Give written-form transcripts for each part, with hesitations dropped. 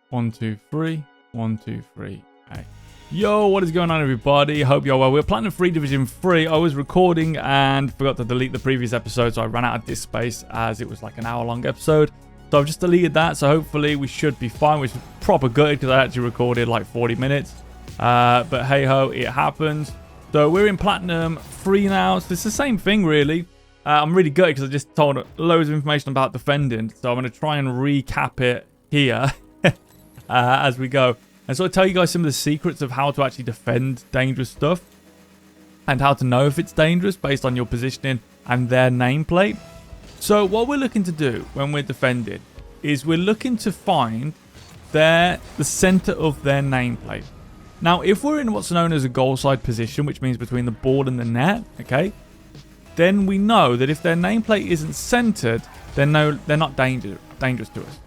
1, 2, 3. 1, 2, 3. Hey. Yo, what is going on, everybody? Hope you're well. We're Platinum 3 Division 3. I was recording and forgot to delete the previous episode, so I ran out of disk space as it was like an hour-long episode. So I've just deleted that, so hopefully we should be fine, which is proper good because I actually recorded like 40 minutes. But hey-ho, it happens. So we're in Platinum 3 now. So it's the same thing, really. I'm really good because I just told loads of information about defending. So I'm going to try and recap it here as we go. And so I'll tell you guys some of the secrets of how to actually defend dangerous stuff. And how to know if it's dangerous based on your positioning and their nameplate. So what we're looking to do when we're defending is we're looking to find the center of their nameplate. Now, if we're in what's known as a goal side position, which means between the ball and the net, okay, then we know that if their nameplate isn't centered, then they're not dangerous to us,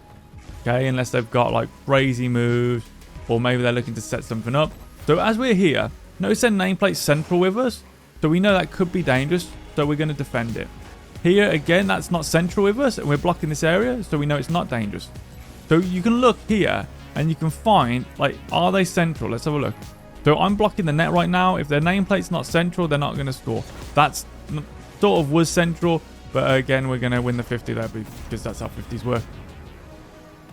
okay, unless they've got like crazy moves or maybe they're looking to set something up. So as we're here, notice their nameplate's central with us, so we know that could be dangerous, so we're going to defend it. Here, again, that's not central with us, and we're blocking this area, so we know it's not dangerous. So you can look here, and you can find, like, are they central? Let's have a look. So I'm blocking the net right now. If their nameplate's not central, they're not going to score. That's sort of was central, but again, we're going to win the 50 there because that's how 50s work.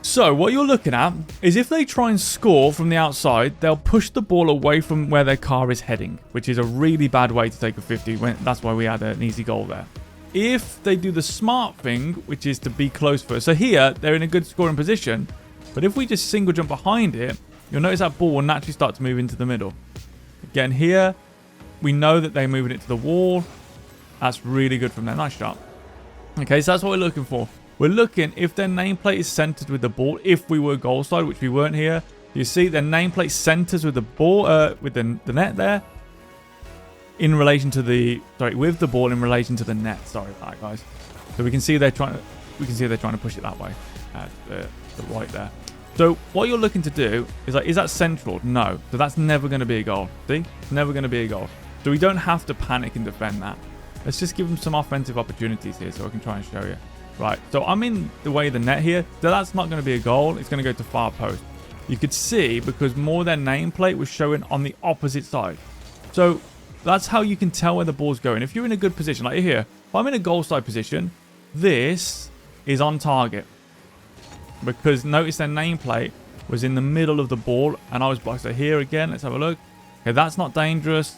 So what you're looking at is if they try and score from the outside, they'll push the ball away from where their car is heading, which is a really bad way to take a 50. That's why we had an easy goal there. If they do the smart thing, which is to be close first. So here, they're in a good scoring position. But if we just single jump behind it, you'll notice that ball will naturally start to move into the middle. Again, here, we know that they're moving it to the wall. That's really good from there. Nice shot. Okay, so that's what we're looking for. We're looking if their nameplate is centered with the ball. If we were goal side, which we weren't here, you see their nameplate centers with the ball, with the net there. In relation to with the ball in relation to the net. Sorry about that, guys. So we can see they're trying to push it that way, at the right there. So what you're looking to do is is that central? No. So that's never going to be a goal. See, it's never going to be a goal. So we don't have to panic and defend that. Let's just give them some offensive opportunities here, so I can try and show you. Right. So I'm in the way of the net here. So that's not going to be a goal. It's going to go to far post. You could see because more their nameplate was showing on the opposite side. So that's how you can tell where the ball's going. If you're in a good position, like here, if I'm in a goal side position, this is on target. Because notice their nameplate was in the middle of the ball and I was blocked. So here again, let's have a look. Okay, that's not dangerous.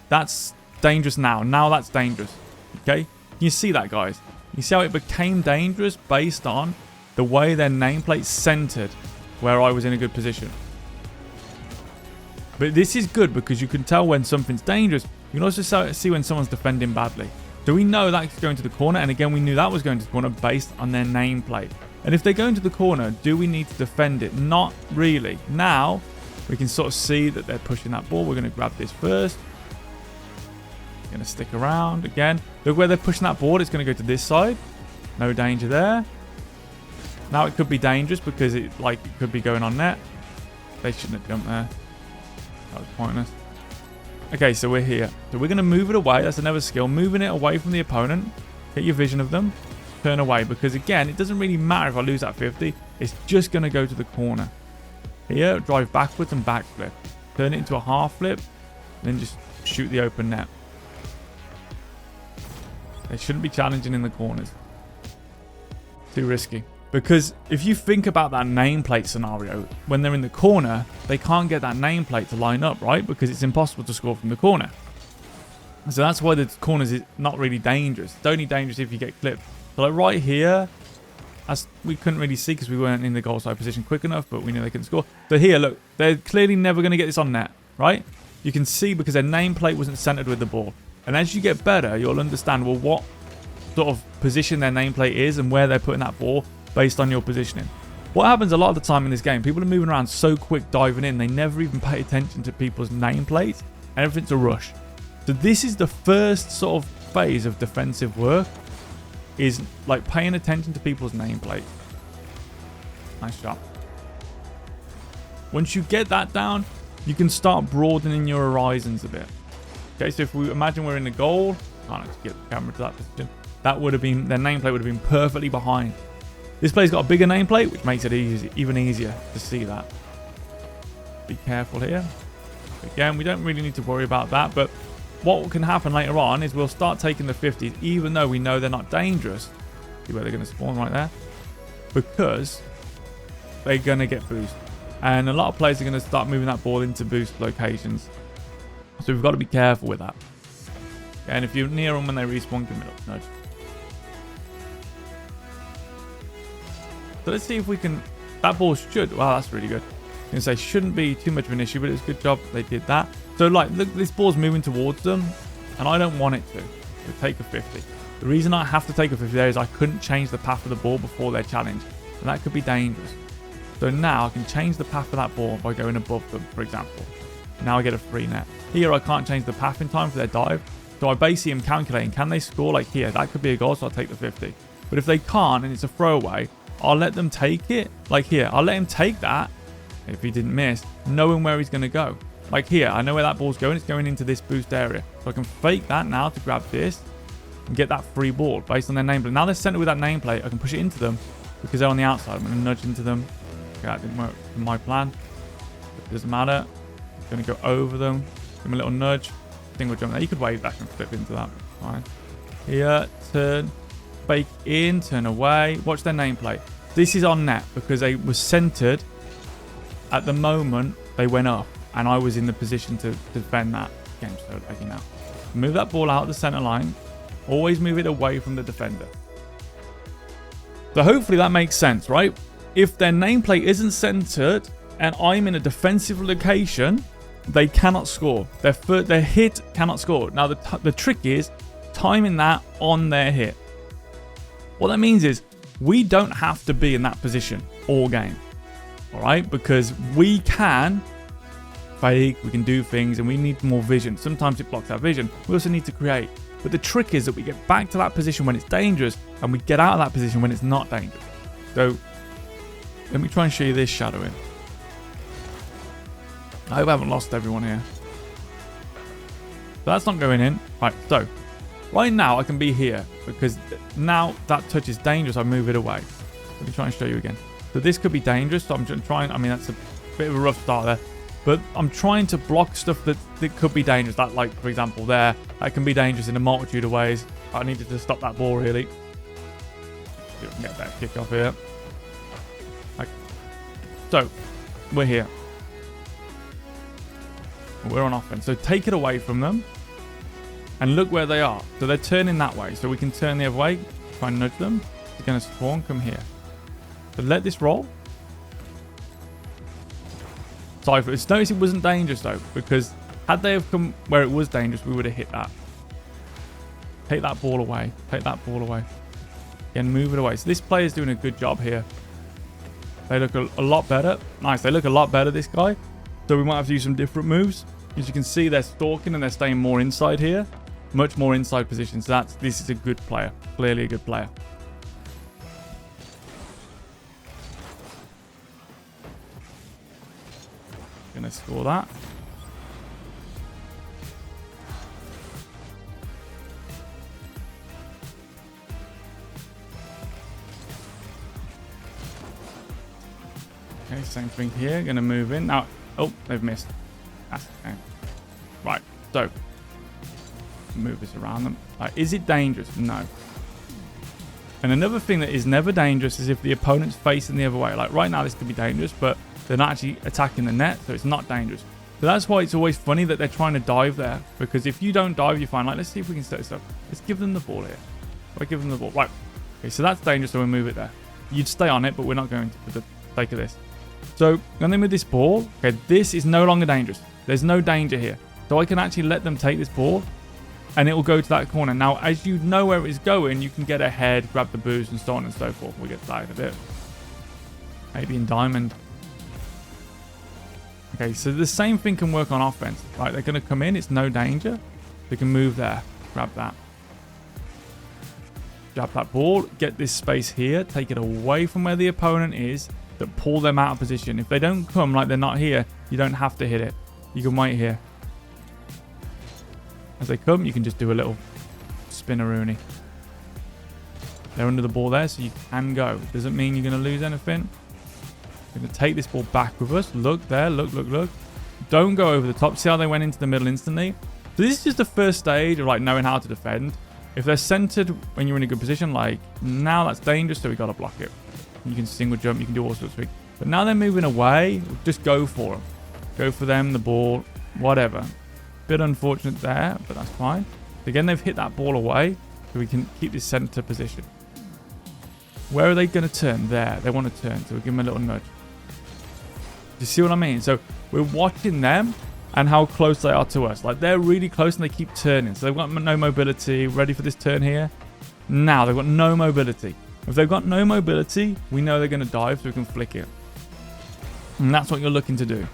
That's dangerous now. Now that's dangerous. Okay, you see that, guys? You see how it became dangerous based on the way their nameplate centered where I was in a good position. But this is good because you can tell when something's dangerous. You can also see when someone's defending badly. So we know that's going to the corner. And again, we knew that was going to the corner based on their nameplate. And if they go into the corner, do we need to defend it? Not really. Now, we can sort of see that they're pushing that ball. We're going to grab this first. Going to stick around again. Look where they're pushing that ball. It's going to go to this side. No danger there. Now it could be dangerous because it could be going on net. They shouldn't have jumped there. That was pointless. Okay, so we're here. So we're going to move it away. That's another skill. Moving it away from the opponent. Get your vision of them. Turn away. Because again, it doesn't really matter if I lose that 50. It's just going to go to the corner. Here, drive backwards and backflip. Turn it into a half flip. Then just shoot the open net. They shouldn't be challenging in the corners. Too risky. Because if you think about that nameplate scenario, when they're in the corner, they can't get that nameplate to line up, right? Because it's impossible to score from the corner. So that's why the corners is not really dangerous. It's only dangerous if you get clipped. So like right here, we couldn't really see because we weren't in the goal side position quick enough, but we knew they couldn't score. So here, look, they're clearly never going to get this on net, right? You can see because their nameplate wasn't centered with the ball. And as you get better, you'll understand, well, what sort of position their nameplate is and where they're putting that ball based on your positioning. What happens a lot of the time in this game, people are moving around so quick diving in, they never even pay attention to people's nameplates and everything's a rush. So this is the first sort of phase of defensive work, is like paying attention to people's nameplate. Nice shot. Once you get that down, you can start broadening your horizons a bit. Okay, so if we imagine we're in the goal, can't actually get the camera to that position. That would have been, their nameplate would have been perfectly behind. This player's got a bigger nameplate, which makes it even easier to see that. Be careful here. Again, we don't really need to worry about that, but what can happen later on is we'll start taking the 50s, even though we know they're not dangerous. See where they're going to spawn right there? Because they're going to get boost. And a lot of players are going to start moving that ball into boost locations. So we've got to be careful with that. And if you're near them when they respawn, give them a little nudge. So let's see if we can... That ball should... Wow, that's really good. I was going to say, shouldn't be too much of an issue, but it's a good job they did that. So, like, look, this ball's moving towards them, and I don't want it to. So take a 50. The reason I have to take a 50 there is I couldn't change the path of the ball before their challenge. And that could be dangerous. So now I can change the path of that ball by going above them, for example. Now I get a free net. Here I can't change the path in time for their dive. So I basically am calculating, can they score like here? That could be a goal, so I'll take the 50. But if they can't and it's a throwaway, I'll let them take it. Like here, I'll let him take that. If he didn't miss, knowing where he's going to go. Like here, I know where that ball's going. It's going into this boost area. So I can fake that now to grab this and get that free ball based on their nameplate. Now they're centered with that nameplate. I can push it into them because they're on the outside. I'm going to nudge into them. Okay, that didn't work in my plan. It doesn't matter. I'm going to go over them. Give them a little nudge. Single jump there. You could wave back and flip into that. Fine. Here, turn. Fake in, turn away. Watch their nameplate. This is on net because they were centered. At the moment, they went up, and I was in the position to defend that. Game's so laggy now. Move that ball out of the center line. Always move it away from the defender. So hopefully that makes sense, right? If their nameplate isn't centered, and I'm in a defensive location, they cannot score. Their hit cannot score. Now, the trick is timing that on their hit. What that means is we don't have to be in that position all game. All right, because we can fake, we can do things, and we need more vision. Sometimes it blocks our vision. We also need to create. But the trick is that we get back to that position when it's dangerous, and we get out of that position when it's not dangerous. So let me try and show you this shadowing. I hope I haven't lost everyone here. So that's not going in. Right, so right now I can be here because now that touch is dangerous. I move it away. Let me try and show you again. So this could be dangerous, so I'm just trying, I mean, that's a bit of a rough start there, but I'm trying to block stuff that could be dangerous. That, like, for example, there, that can be dangerous in a multitude of ways. I needed to stop that ball, really. See if we can get that kick off here. Okay. So, we're here. We're on offense. So take it away from them, and look where they are. So they're turning that way, so we can turn the other way, try and nudge them. They're going to spawn, come here. So let this roll. Sorry, notice it wasn't dangerous though, because had they have come where it was dangerous, we would have hit that. Take that ball away. Take that ball away. Again, move it away. So this player's doing a good job here. They look a lot better. Nice. They look a lot better, this guy. So we might have to use some different moves. As you can see, they're stalking and they're staying more inside here. Much more inside position. So this is a good player. Clearly a good player. Gonna score that. Okay, same thing here. Gonna move in now. Oh, they've missed. That's okay. Right. So move this around them. Is it dangerous? No. And another thing that is never dangerous is if the opponent's facing the other way. Like right now, this could be dangerous, but they're not actually attacking the net, so it's not dangerous. So that's why it's always funny that they're trying to dive there, because if you don't dive, you're fine. Like, let's see if we can set this up. Let's give them the ball here. If I give them the ball, right? Okay, so that's dangerous, so we'll move it there. You'd stay on it, but we're not going to for the sake of this. So when they move this ball, okay, this is no longer dangerous. There's no danger here, so I can actually let them take this ball, and it will go to that corner. Now, as you know where it's going, you can get ahead, grab the boost, and so on and so forth. We'll get to that in a bit. Maybe in diamond. Okay, so the same thing can work on offense. Right, they're going to come in. It's no danger. They can move there. Grab that. Grab that ball. Get this space here. Take it away from where the opponent is. That pull them out of position. If they don't come like they're not here, you don't have to hit it. You can wait here. As they come, you can just do a little spinneroonie. They're under the ball there, so you can go. Doesn't mean you're going to lose anything. We're going to take this ball back with us. Look there. Look, look, look. Don't go over the top. See how they went into the middle instantly? So this is just the first stage of like knowing how to defend. If they're centered when you're in a good position, like now that's dangerous, so we got to block it. You can single jump. You can do all sorts of things. But now they're moving away. Just go for them. Go for them, the ball, whatever. Bit unfortunate there, but that's fine. Again, they've hit that ball away, so we can keep this center position. Where are they going to turn? There. They want to turn, so we'll give them a little nudge. Do you see what I mean? So we're watching them and how close they are to us. Like they're really close and they keep turning. So they've got no mobility. Ready for this turn here? Now they've got no mobility. If they've got no mobility, we know they're going to dive, so we can flick it. And that's what you're looking to do.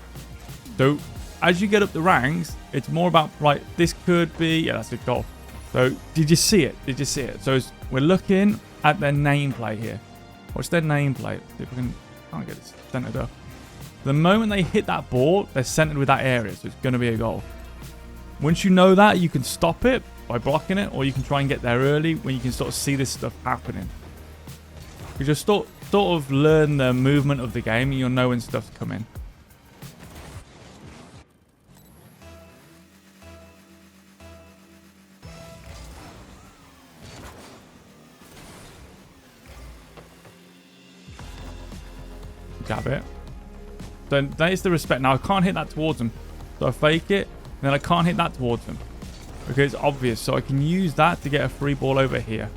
So as you get up the ranks, it's more about, right, this could be, yeah, that's a goal. So did you see it? Did you see it? So we're looking at their nameplate here. What's their nameplate? See if we can, can't get this centered up. The moment they hit that ball, they're centered with that area, so it's going to be a goal. Once you know that, you can stop it by blocking it, or you can try and get there early when you can sort of see this stuff happening. You just sort of learn the movement of the game, and you'll know when stuff's coming. Jab it. So that is the respect. Now I can't hit that towards them. So I fake it, and then I can't hit that towards them. Okay, it's obvious. So I can use that to get a free ball over here.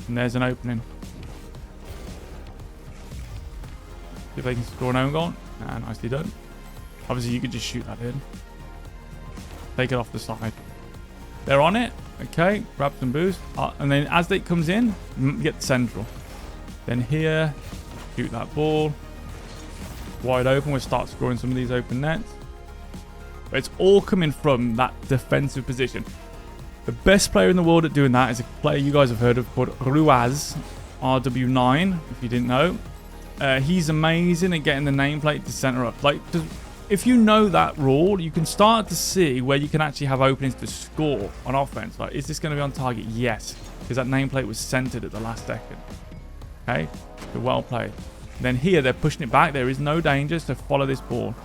And there's an opening. See if they can score an own goal. Nah, nicely done. Obviously, you could just shoot that in. Take it off the side. They're on it. Okay, grab some boost. And then as it comes in, get the central. Then here, shoot that ball. Wide open, we'll start scoring some of these open nets. But it's all coming from that defensive position. The best player in the world at doing that is a player you guys have heard of called Ruaz, RW9, if you didn't know. He's amazing at getting the nameplate to center up. Like, if you know that rule, you can start to see where you can actually have openings to score on offense. Like, is this going to be on target? Yes, because that nameplate was centered at the last second. Okay, so well played. Then here, they're pushing it back. There is no danger, so follow this ball.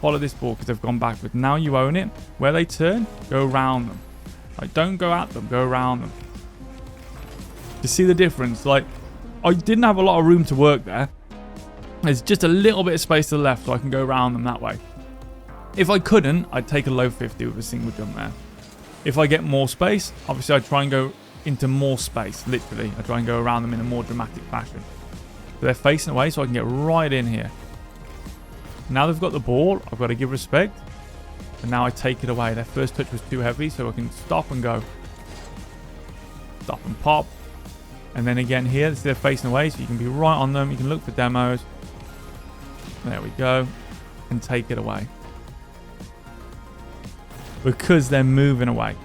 Follow this ball because they've gone backward. Now you own it. Where they turn, go around them. Like, don't go at them, go around them. You see the difference? Like, I didn't have a lot of room to work there. There's just a little bit of space to the left, so I can go around them that way. If I couldn't, I'd take a low 50 with a single jump there. If I get more space, obviously I'd try and go into more space, literally. I try and go around them in a more dramatic fashion. They're facing away, so I can get right in here. Now they've got the ball, I've got to give respect. And now I take it away. Their first touch was too heavy, so I can stop and go. Stop and pop. And then again here, they're facing away, so you can be right on them. You can look for demos. There we go. And take it away. Because they're moving away.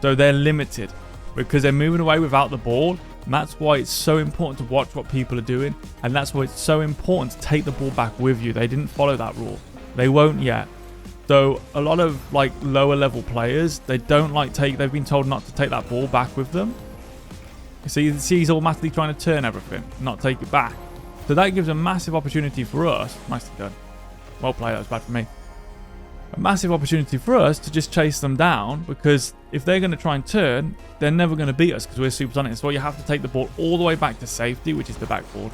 So they're limited. Because they're moving away without the ball. And that's why it's so important to watch what people are doing. And that's why it's so important to take the ball back with you. They didn't follow that rule. They won't yet. So a lot of like lower level players, they don't like they've been told not to take that ball back with them. So you see he's automatically trying to turn everything, not take it back. So that gives a massive opportunity for us. Nicely done. Well played, that was bad for me. A massive opportunity for us to just chase them down, because if they're going to try and turn, they're never going to beat us because we're supersonic. So you have to take the ball all the way back to safety, which is the backboard.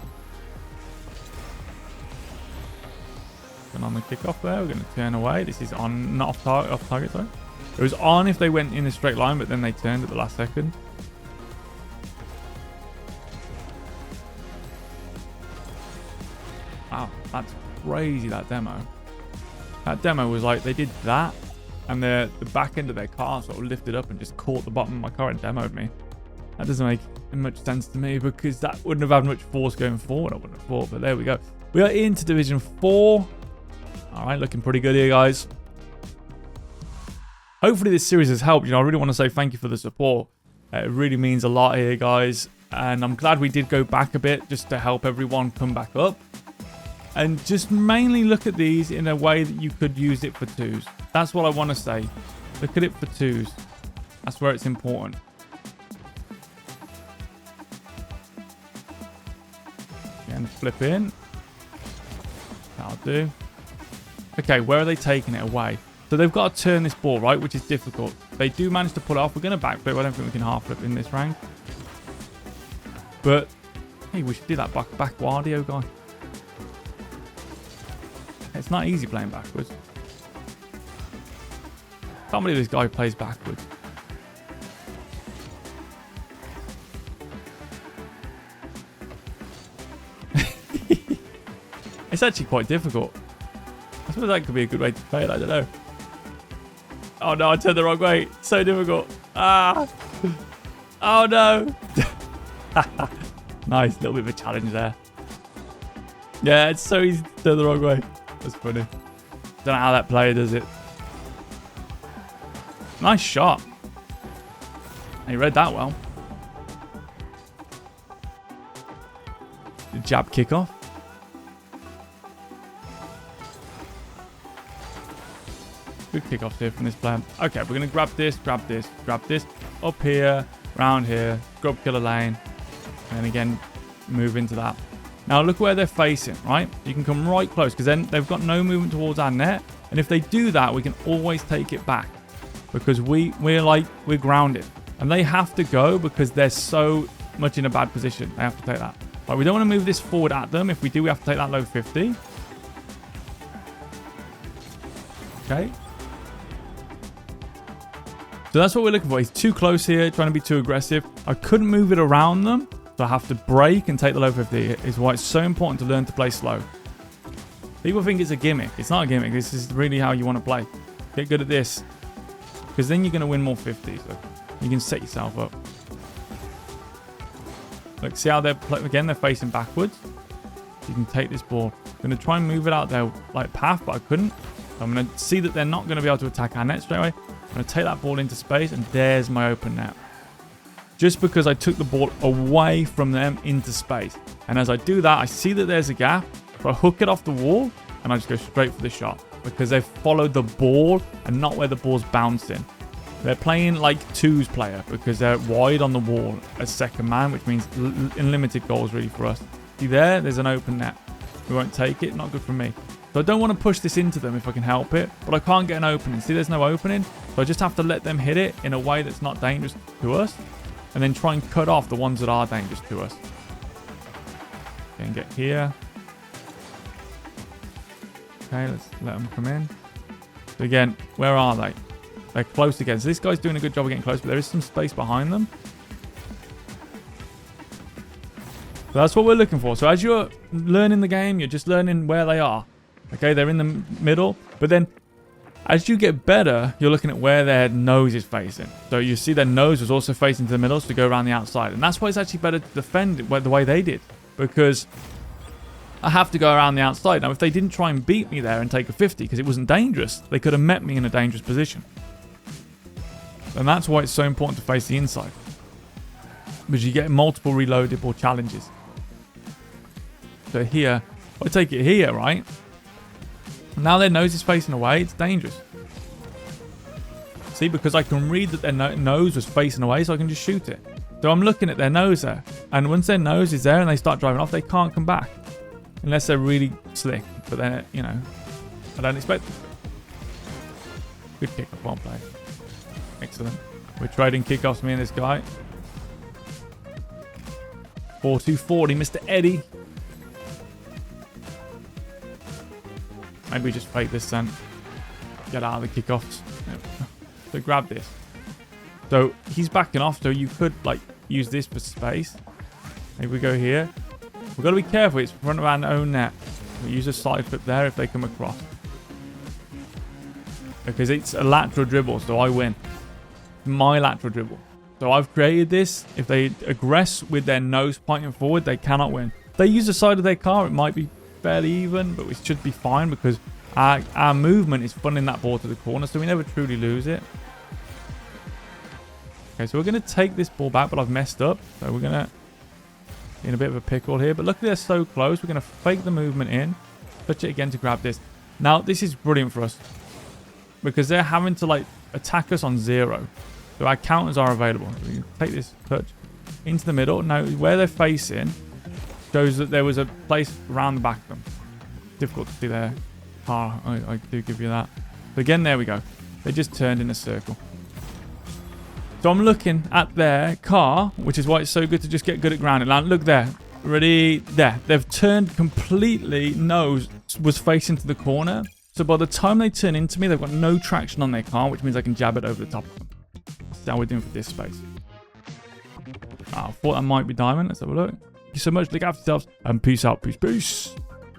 And on the kickoff there, we're going to turn away. This is on, not off target, sorry. It was on if they went in a straight line, but then they turned at the last second. Wow, that's crazy, that demo. That demo was like, they did that, and the back end of their car sort of lifted up and just caught the bottom of my car and demoed me. That doesn't make much sense to me, because that wouldn't have had much force going forward, I wouldn't have thought, but there we go. We are into Division 4. All right, looking pretty good here, guys. Hopefully this series has helped. You know, I really want to say thank you for the support. It really means a lot here, guys. And I'm glad we did go back a bit just to help everyone come back up. And just mainly look at these in a way that you could use it for twos. That's what I want to say. Look at it for twos. That's where it's important. flip in. That'll do. Okay, where are they taking it away? So they've got to turn this ball, right, which is difficult. They do manage to pull it off. We're going to backflip. I don't think we can half flip in this rank. But, hey, we should do that backwardio guy. It's not easy playing backwards. Can't believe this guy plays backwards. It's actually quite difficult. I suppose that could be a good way to play it. I don't know. Oh no, I turned the wrong way. It's so difficult. Ah. Oh no. Nice. Little bit of a challenge there. Yeah, it's so easy to turn the wrong way. That's funny. Don't know how that player does it. Nice shot. He read that well. The jab kickoff. Good kickoffs here from this player. Okay, we're going to grab this, grab this, grab this. Up here, round here, grub killer lane. And again, move into that. Now look where they're facing, right? You can come right close because then they've got no movement towards our net. And if they do that, we can always take it back because we're grounded. And they have to go because they're so much in a bad position. They have to take that. Right, we don't want to move this forward at them. If we do, we have to take that low 50. Okay. So that's what we're looking for. He's too close here, trying to be too aggressive. I couldn't move it around them, so I have to break and take the low 50. Is why it's so important to learn to play slow. People think it's a gimmick. It's not a gimmick. This is really how you want to play. Get good at this, because then you're going to win more 50s. So you can set yourself up. Look, see how they're again? They're facing backwards. You can take this ball. I'm going to try and move it out their path, but I couldn't. I'm going to see that they're not going to be able to attack our net straight away. I'm going to take that ball into space, and there's my open net. Just because I took the ball away from them into space. And as I do that, I see that there's a gap. So I hook it off the wall, and I just go straight for the shot. Because they've followed the ball and not where the ball's bouncing. They're playing like twos player because they're wide on the wall as second man, which means unlimited goals really for us. See there? There's an open net. We won't take it. Not good for me. So I don't want to push this into them if I can help it, but I can't get an opening. See, there's no opening, so I just have to let them hit it in a way that's not dangerous to us, and then try and cut off the ones that are dangerous to us. Okay, and get here. Okay, let's let them come in. So again, where are they? They're close again. So this guy's doing a good job of getting close, but there is some space behind them. So that's what we're looking for. So as you're learning the game, you're just learning where they are. Okay, they're in the middle, but then as you get better, you're looking at where their nose is facing. So you see their nose was also facing to the middle, so to go around the outside. And that's why it's actually better to defend it the way they did, because I have to go around the outside. Now, if they didn't try and beat me there and take a 50 because it wasn't dangerous, they could have met me in a dangerous position. And that's why it's so important to face the inside, because you get multiple reloadable challenges. So here, I take it here, right? Now their nose is facing away, it's dangerous. See, because I can read that their nose was facing away, so I can just shoot it. So I'm looking at their nose there. And once their nose is there and they start driving off, they can't come back. Unless they're really slick. But then, you know, I don't expect them to. Good kick-off, well played. Excellent. We're trading kickoffs, me and this guy. 4-2-40, Mr. Eddie. Maybe we just fake this then. Get out of the kickoffs. Yep. So grab this. So he's backing off, so you could like use this for space. Maybe we go here. We've got to be careful. It's in front of our own net. We use a side flip there if they come across. Because it's a lateral dribble, so I win. My lateral dribble. So I've created this. If they aggress with their nose pointing forward, they cannot win. If they use the side of their car, it might be fairly even, but we should be fine because our movement is funneling that ball to the corner, so we never truly lose it. Okay, so we're going to take this ball back, but I've messed up. So we're going to be in a bit of a pickle here. But luckily they're so close. We're going to fake the movement in. Touch it again to grab this. Now, this is brilliant for us because they're having to like attack us on 0. So our counters are available. We can take this touch into the middle. Now, where they're facing, Shows that there was a place around the back of them. Difficult to see their car. I do give you that. But again, there we go. They just turned in a circle. So I'm looking at their car, which is why it's so good to just get good at ground and land. Look there. Ready? There. They've turned completely. Nose was facing to the corner. So by the time they turn into me, they've got no traction on their car, which means I can jab it over the top of them. That's how we're doing for this space. I thought that might be diamond. Let's have a look. Thank you so much. Look after yourselves. And peace out. Peace.